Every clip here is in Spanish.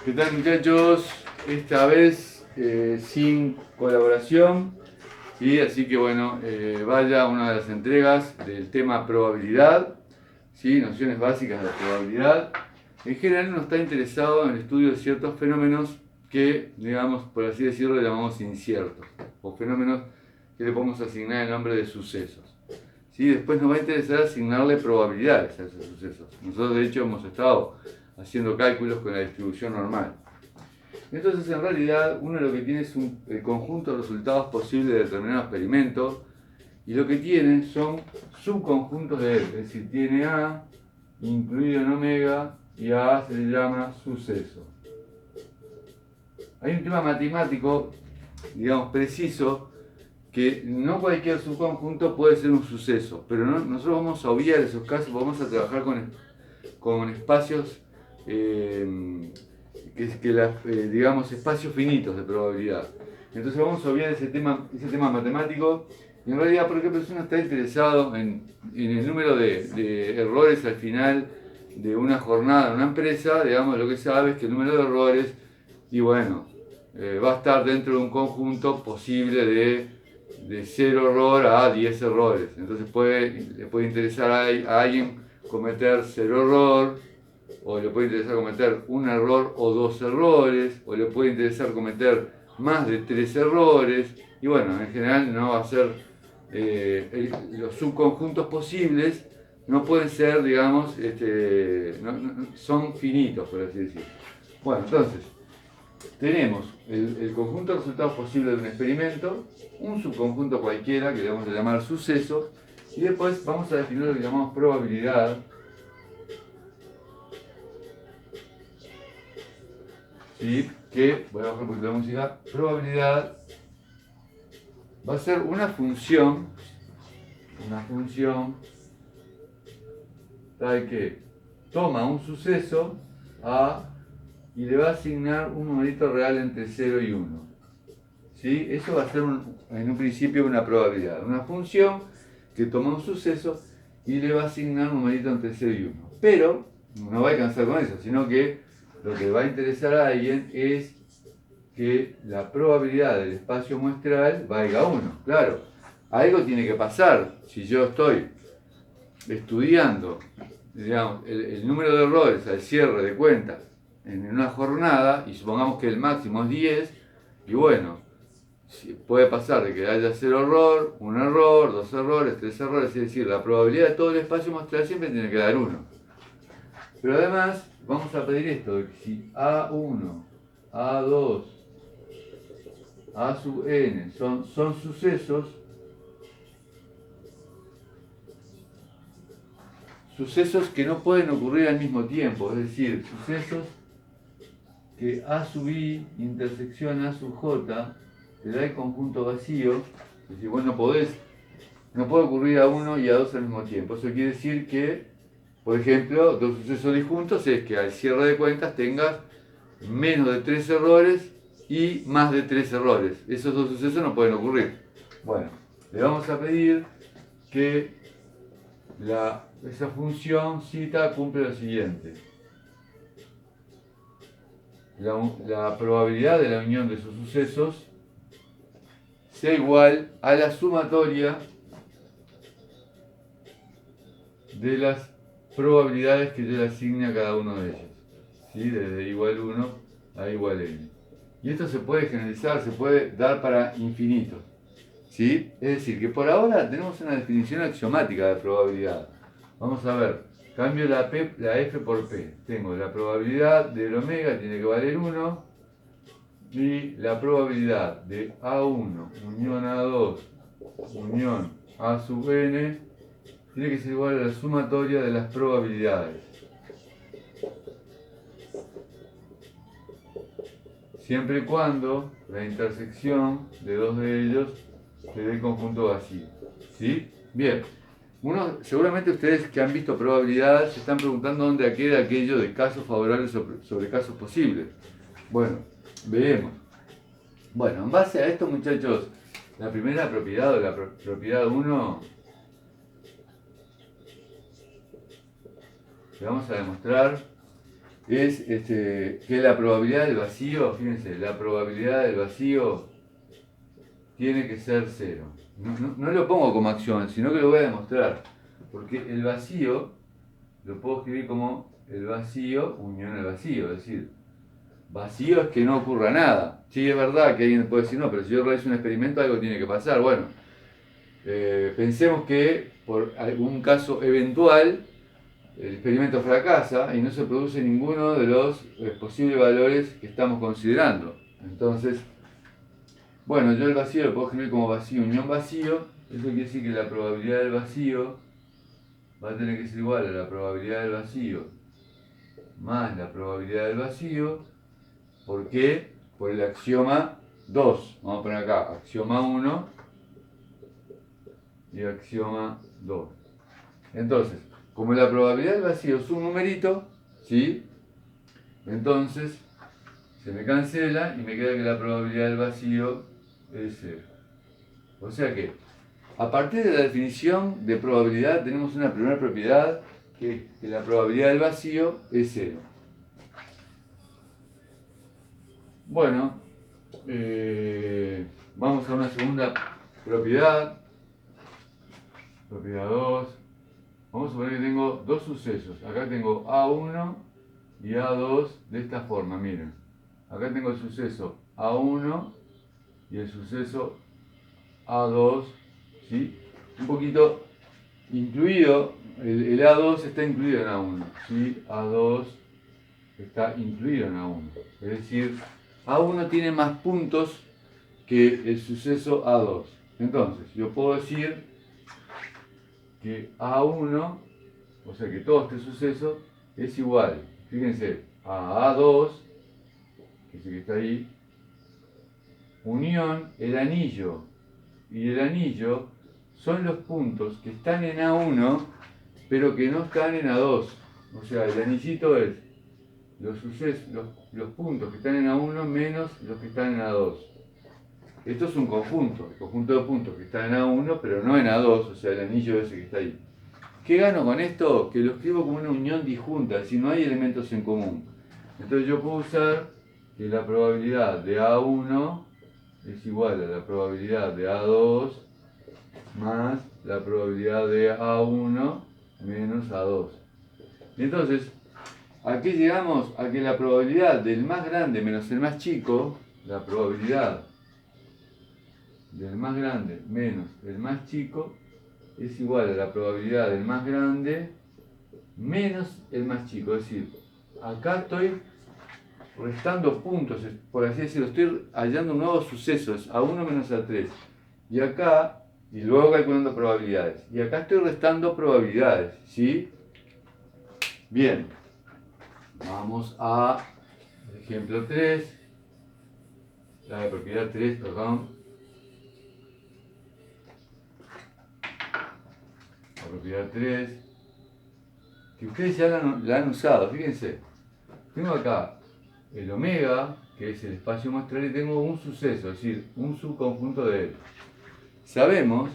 ¿Qué tal, muchachos? Esta vez sin colaboración, ¿sí? Así que bueno, vaya una de las entregas del tema probabilidad, ¿sí? Nociones básicas de probabilidad. En general uno está interesado en el estudio de ciertos fenómenos que, digamos, por así decirlo, le llamamos inciertos, o fenómenos que le podemos asignar el nombre de sucesos. ¿Sí? Después nos va a interesar asignarle probabilidades a esos sucesos. Nosotros de hecho hemos estado haciendo cálculos con la distribución normal. Entonces, en realidad, uno lo que tiene es el conjunto de resultados posibles de determinado experimento, y lo que tiene son subconjuntos de él, es decir, tiene A incluido en omega, y a A se le llama suceso. Hay un tema matemático, digamos, preciso, que no cualquier subconjunto puede ser un suceso, pero nosotros vamos a obviar esos casos, vamos a trabajar con espacios digamos, espacios finitos de probabilidad. Entonces vamos a obviar ese tema matemático. Y en realidad, por ejemplo, si uno está interesado en el número de errores al final de una jornada en una empresa, digamos, lo que sabe es que el número de errores, y bueno, va a estar dentro de un conjunto posible de 0 error a 10 errores. Entonces le puede interesar a alguien cometer 0 error, o le puede interesar cometer un error o 2 errores, o le puede interesar cometer más de 3 errores, y bueno, en general no va a ser, los subconjuntos posibles no pueden ser, digamos, son finitos, por así decirlo. Bueno, entonces, tenemos el conjunto de resultados posibles de un experimento, un subconjunto cualquiera que le vamos a llamar suceso, y después vamos a definir lo que llamamos probabilidad. ¿Sí? Que, voy a bajar un poquito la música, probabilidad va a ser una función tal que toma un suceso A y le va a asignar un numerito real entre 0 y 1. ¿Sí? Eso va a ser en un principio una probabilidad, una función que toma un suceso y le va a asignar un numerito entre 0 y 1. Pero no va a alcanzar con eso, sino que lo que va a interesar a alguien es que la probabilidad del espacio muestral valga 1. Claro, algo tiene que pasar. Si yo estoy estudiando, digamos, el número de errores al cierre de cuentas en una jornada, y supongamos que el máximo es 10, y bueno, puede pasar de que haya 0 error, 1 error, 2 errores, 3 errores, es decir, la probabilidad de todo el espacio muestral siempre tiene que dar 1. Pero además, vamos a pedir esto, de que si A1, A2, A sub n son sucesos que no pueden ocurrir al mismo tiempo, es decir, sucesos que A sub i intersección A sub j te da el conjunto vacío, es decir, vos no puede ocurrir a 1 y a 2 al mismo tiempo. Eso quiere decir que, por ejemplo, dos sucesos disjuntos es que al cierre de cuentas tengas menos de 3 errores y más de 3 errores. Esos dos sucesos no pueden ocurrir. Bueno, le vamos a pedir que esa función cita cumple lo siguiente. La probabilidad de la unión de esos sucesos sea igual a la sumatoria de las probabilidades que yo le asigne a cada uno de ellos. ¿Sí? Desde igual 1 a igual n. Y esto se puede generalizar, se puede dar para infinitos. ¿Sí? Es decir, que por ahora tenemos una definición axiomática de probabilidad. Vamos a ver, cambio la f por p. Tengo la probabilidad del omega tiene que valer 1, y la probabilidad de A1 unión A2 unión A sub n tiene que ser igual a la sumatoria de las probabilidades. Siempre y cuando la intersección de dos de ellos te dé el conjunto vacío. ¿Sí? Bien. Seguramente ustedes que han visto probabilidad se están preguntando dónde queda aquello de casos favorables sobre casos posibles. Bueno, veremos. Bueno, en base a esto, muchachos, la primera propiedad o la propiedad 1, le vamos a demostrar es que la probabilidad del vacío, fíjense, la probabilidad del vacío tiene que ser 0. No lo pongo como acción, sino que lo voy a demostrar. Porque el vacío lo puedo escribir como el vacío unión al vacío, es decir, vacío es que no ocurra nada. Sí, es verdad que alguien puede decir, no, pero si yo realizo un experimento algo tiene que pasar. Bueno, pensemos que por algún caso eventual el experimento fracasa y no se produce ninguno de los posibles valores que estamos considerando. Entonces, bueno, yo el vacío lo puedo escribir como vacío unión vacío. Eso quiere decir que la probabilidad del vacío va a tener que ser igual a la probabilidad del vacío más la probabilidad del vacío. ¿Por qué? Por el axioma 2. Vamos a poner acá axioma 1 y axioma 2. Entonces, como la probabilidad del vacío es un numerito, ¿sí? Entonces, se me cancela y me queda que la probabilidad del vacío es 0. O sea que, a partir de la definición de probabilidad, tenemos una primera propiedad, que la probabilidad del vacío es 0. Bueno, vamos a una segunda propiedad. Propiedad 2. Vamos a suponer que tengo dos sucesos. Acá tengo A1 y A2 de esta forma, miren. Acá tengo el suceso A1 y el suceso A2, ¿sí? Un poquito incluido, el A2 está incluido en A1, ¿sí? A2 está incluido en A1. Es decir, A1 tiene más puntos que el suceso A2. Entonces, yo puedo decir que A1, o sea que todo este suceso, es igual, fíjense, a A2, que es el que está ahí, unión el anillo. Y el anillo son los puntos que están en A1, pero que no están en A2. O sea, el anillito es los puntos que están en A1 menos los que están en A2. Esto es un conjunto, el conjunto de puntos que están en A1, pero no en A2, o sea, el anillo ese que está ahí. ¿Qué gano con esto? Que lo escribo como una unión disjunta, es decir, no hay elementos en común. Entonces yo puedo usar que la probabilidad de A1 es igual a la probabilidad de A2 más la probabilidad de A1 menos A2. Y entonces, aquí llegamos a que la probabilidad del más grande menos el más chico, la probabilidad del más grande menos el más chico, es igual a la probabilidad del más grande menos el más chico. Es decir, acá estoy restando puntos, por así decirlo, estoy hallando nuevos sucesos, A1 menos A3. Y acá, y luego calculando probabilidades. Y acá estoy restando probabilidades, ¿sí? Bien, vamos a ejemplo 3, la propiedad 3, perdón. La propiedad 3, que ustedes ya la han usado, fíjense. Tengo acá el omega, que es el espacio muestral, y tengo un suceso, es decir, un subconjunto de él. Sabemos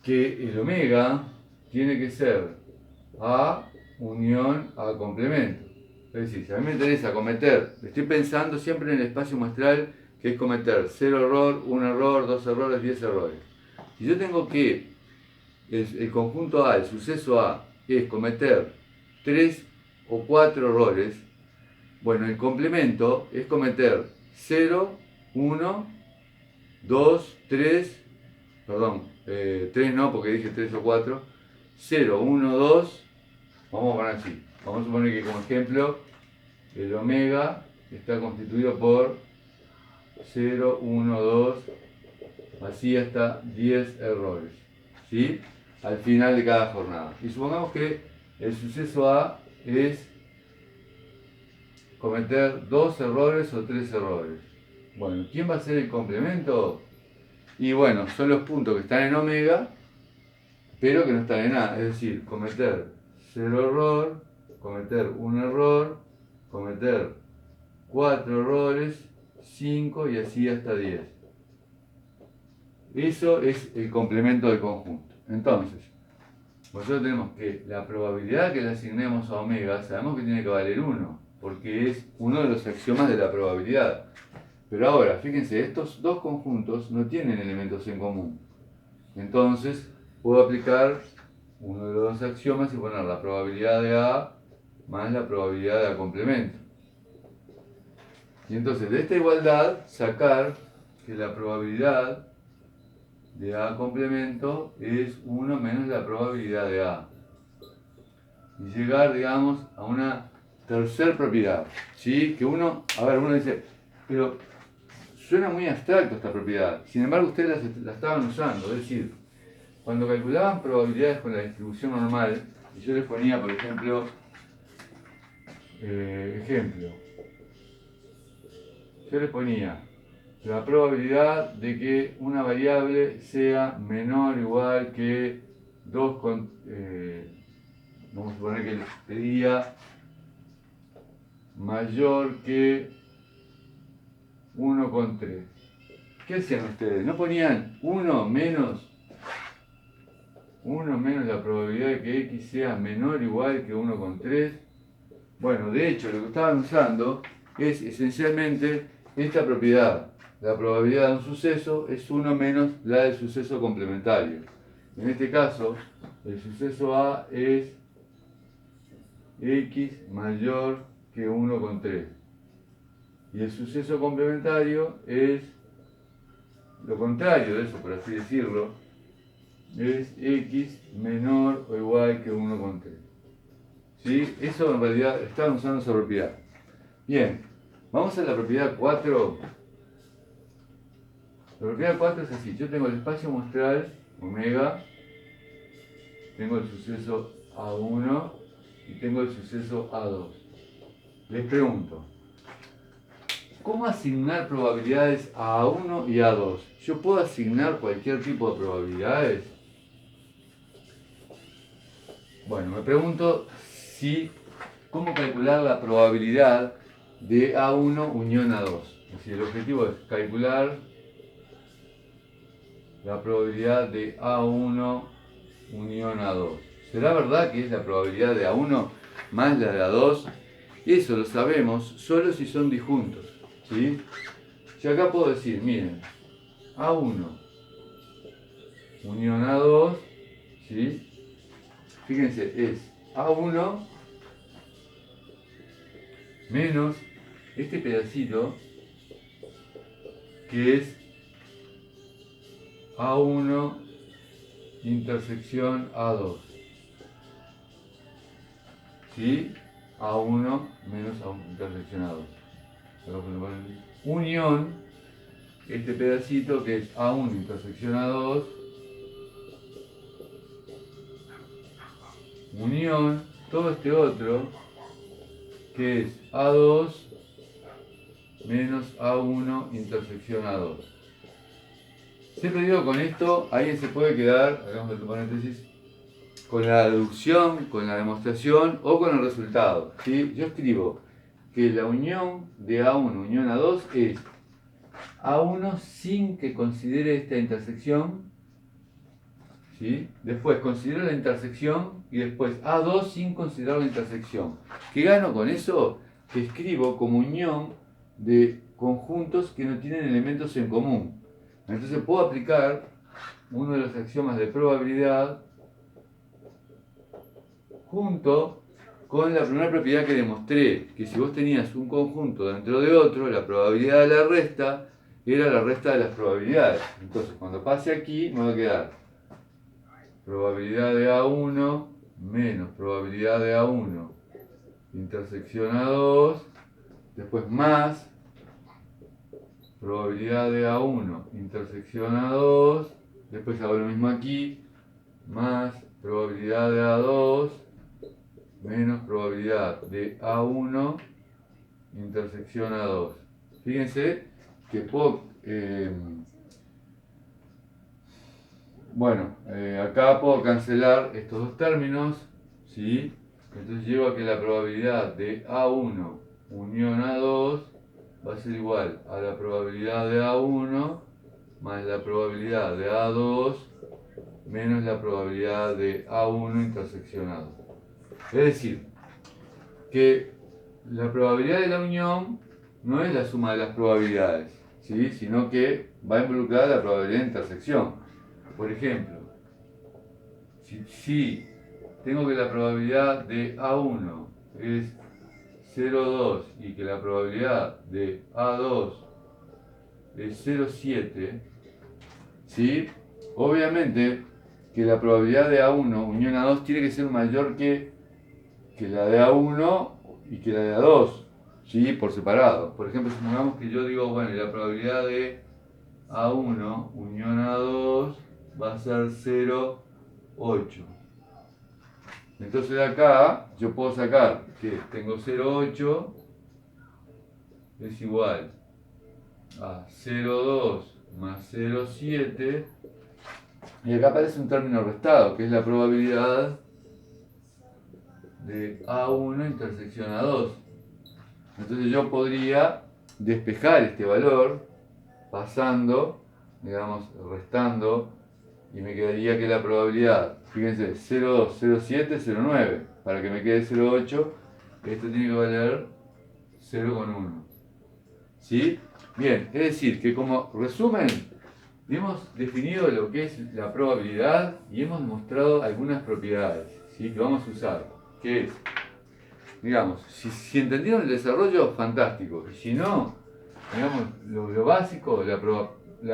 que el omega tiene que ser A unión A complemento. Es decir, si a mí me interesa cometer, estoy pensando siempre en el espacio muestral, que es cometer 0 error, 1 error, 2 errores, 10 errores. Si yo tengo que el conjunto A, el suceso A, es cometer 3 o 4 errores, bueno, el complemento es cometer 0, 1, 2, 3, perdón, 3 no, porque dije 3 o 4, 0, 1, 2, vamos a poner así. Vamos a suponer que como ejemplo, el omega está constituido por 0, 1, 2, así hasta 10 errores, ¿sí? Al final de cada jornada. Y supongamos que el suceso A es cometer 2 errores o 3 errores. Bueno, ¿quién va a ser el complemento? Y bueno, son los puntos que están en omega, pero que no están en A. Es decir, cometer 0 error, cometer 1 error, cometer 4 errores, 5 y así hasta 10. Eso es el complemento del conjunto. Entonces, nosotros tenemos que la probabilidad que le asignemos a omega, sabemos que tiene que valer 1, porque es uno de los axiomas de la probabilidad. Pero ahora, fíjense, estos dos conjuntos no tienen elementos en común. Entonces, puedo aplicar uno de los dos axiomas y poner la probabilidad de A más la probabilidad de A complemento. Y entonces, de esta igualdad, sacar que la probabilidad de A complemento es 1 menos la probabilidad de A. Y llegar, digamos, a una tercera propiedad. ¿Sí? Que uno dice, pero suena muy abstracto esta propiedad. Sin embargo, ustedes la estaban usando. Es decir, cuando calculaban probabilidades con la distribución normal, y yo les ponía, por ejemplo, yo les ponía la probabilidad de que una variable sea menor o igual que 2 con... vamos a suponer que les pedía mayor que 1 con 3. ¿Qué hacían ustedes? ¿No ponían 1 menos la probabilidad de que x sea menor o igual que 1 con 3? Bueno, de hecho, lo que estaban usando es esencialmente esta propiedad. La probabilidad de un suceso es 1 menos la del suceso complementario. En este caso, el suceso A es x mayor que 1 con 3. Y el suceso complementario es lo contrario de eso, por así decirlo, es x menor o igual que 1 con 3. ¿Sí? Eso en realidad estaban usando esa propiedad. Bien, vamos a la propiedad 4. La propiedad 4 es así, yo tengo el espacio muestral, omega, tengo el suceso A1 y tengo el suceso A2. Les pregunto, ¿cómo asignar probabilidades a A1 y A2? ¿Yo puedo asignar cualquier tipo de probabilidades? Bueno, me pregunto cómo calcular la probabilidad de A1 unión A2. Es decir, el objetivo es calcular la probabilidad de A1 unión A2. ¿Será verdad que es la probabilidad de A1 más la de A2? Eso lo sabemos solo si son disjuntos. ¿Sí? Yo acá puedo decir, miren, A1 unión A2, ¿sí? Fíjense, es A1 menos este pedacito que es A1 intersección A2. ¿Sí? A1 menos A1 intersección A2. Unión, este pedacito que es A1 intersección A2, unión, todo este otro que es A2 menos A1 intersección A2. Siempre digo con esto, alguien se puede quedar, hagamos el paréntesis, con la deducción, con la demostración o con el resultado. ¿Sí? Yo escribo que la unión de A1 unión A2 es A1 sin que considere esta intersección, ¿sí? Después considero la intersección y después A2 sin considerar la intersección. ¿Qué gano con eso? Que escribo como unión de conjuntos que no tienen elementos en común. Entonces puedo aplicar uno de los axiomas de probabilidad junto con la primera propiedad que demostré, que si vos tenías un conjunto dentro de otro, la probabilidad de la resta era la resta de las probabilidades. Entonces cuando pase aquí me va a quedar probabilidad de A1 menos probabilidad de A1 intersección A2, después más probabilidad de A1 intersección A2, después hago lo mismo aquí, más probabilidad de A2 menos probabilidad de A1 intersección A2. Fíjense que puedo, acá puedo cancelar estos dos términos, ¿sí? Entonces llego a que la probabilidad de A1 unión A2 va a ser igual a la probabilidad de A1 más la probabilidad de A2 menos la probabilidad de A1 intersección A2. Es decir, que la probabilidad de la unión no es la suma de las probabilidades, ¿sí? Sino que va involucrada la probabilidad de intersección. Por ejemplo, si tengo que la probabilidad de A1 es 0,2 y que la probabilidad de A2 es 0,7, ¿sí? Obviamente que la probabilidad de A1 unión A2 tiene que ser mayor que la de A1 y que la de A2, ¿sí? Por separado. Por ejemplo, supongamos que yo digo, bueno, la probabilidad de A1 unión A2 va a ser 0,8. Entonces de acá yo puedo sacar que tengo 0,8 es igual a 0,2 más 0,7, y acá aparece un término restado, que es la probabilidad de A1 intersección A2. Entonces yo podría despejar este valor pasando, digamos, restando, y me quedaría que la probabilidad, fíjense, 0,2, 0,7, 0,9. Para que me quede 0,8, esto tiene que valer 0,1. ¿Sí? Bien, es decir, que como resumen, hemos definido lo que es la probabilidad y hemos mostrado algunas propiedades, ¿sí? Que vamos a usar. Que es, digamos, si entendieron el desarrollo, fantástico. Y si no, digamos, lo básico, la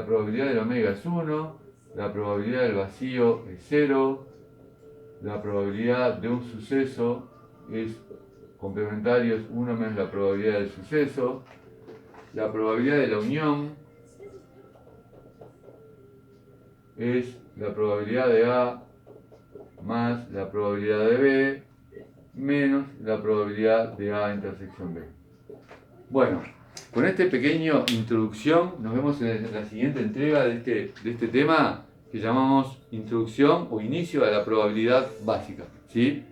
probabilidad del omega es 1, la probabilidad del vacío es 0, la probabilidad de un suceso es complementario, es 1 menos la probabilidad del suceso, la probabilidad de la unión es la probabilidad de A más la probabilidad de B menos la probabilidad de A intersección B. Bueno, con esta pequeña introducción nos vemos en la siguiente entrega de este tema que llamamos introducción o inicio a la probabilidad básica, ¿sí?